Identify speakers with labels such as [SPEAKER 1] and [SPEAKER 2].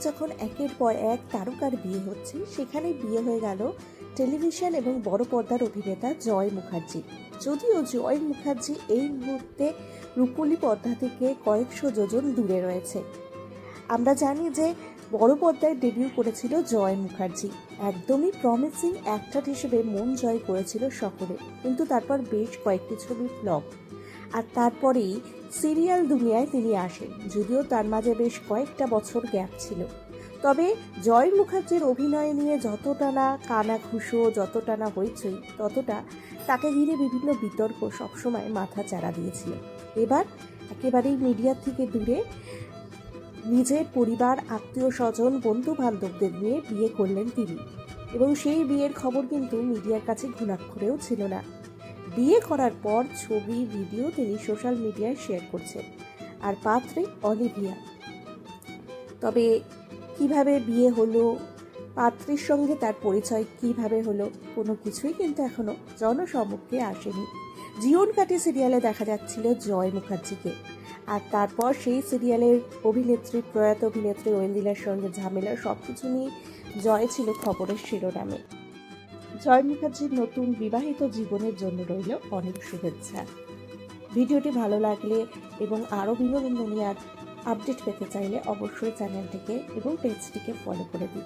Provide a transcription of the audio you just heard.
[SPEAKER 1] যখন একের পর এক তারকার বিয়ে হচ্ছে, সেখানে বিয়ে হয়ে গেল টেলিভিশন এবং বড় পর্দার অভিনেতা জয় মুখার্জি। যদিও জয় মুখার্জি এই মুহূর্তে রূপলী পর্দা থেকে কয়েকশো যোজন দূরে রয়েছে। আমরা জানি যে বড় পর্দায় ডেবিউ করেছিল জয় মুখার্জি, একদমই প্রমিসিং অ্যাক্টর হিসেবে মন জয় করেছিল সকলে, কিন্তু তারপর বেশ কয়েকটি ছবি ফ্লপ। আর তারপরেই সিরিয়াল দুনিয়ায় তিনি আসেন, যদিও তার মাঝে বেশ কয়েকটা বছর গ্যাপ ছিল। তবে জয় মুখার্জির অভিনয় নিয়ে যতটা না কানাঘুষো, যতটা না হইচই, ততটা তাকে ঘিরে বিভিন্ন বিতর্ক সবসময় মাথা চাড়া দিয়েছিল। এবার একেবারেই মিডিয়ার থেকে দূরে নিজের পরিবার, আত্মীয় স্বজন, বন্ধু বান্ধবদের নিয়ে বিয়ে করলেন তিনি, এবং সেই বিয়ের খবর কিন্তু মিডিয়ার কাছে ঘুণাক্ষরেও ছিল না। বিয়ে করার পর ছবি, ভিডিও তিনি সোশ্যাল মিডিয়ায় শেয়ার করছেন। আর পাত্রী অলিভিয়া। তবে কিভাবে বিয়ে হলো, পাত্রীর সঙ্গে তার পরিচয় কিভাবে হলো, কোনো কিছুই কিন্তু এখনো জনসম্মুখে আসেনি। জীবন কাটি সিরিয়ালে দেখা যাচ্ছিল জয় মুখার্জিকে, আর তারপর সেই সিরিয়ালের প্রয়াত অভিনেত্রী ঐন্দ্রিলার সঙ্গে ঝামেলা, সবকিছু নিয়ে জয় ছিল খবরের শিরোনামে। জয় মুখার্জির নতুন বিবাহিত জীবনের জন্য রইল অনেক শুভেচ্ছা। ভিডিওটি ভালো লাগলে এবং আরও বিনোদন দুনিয়ার আপডেট পেতে চাইলে অবশ্যই চ্যানেলটিকে এবং পেজটিকে ফলো করে দিন।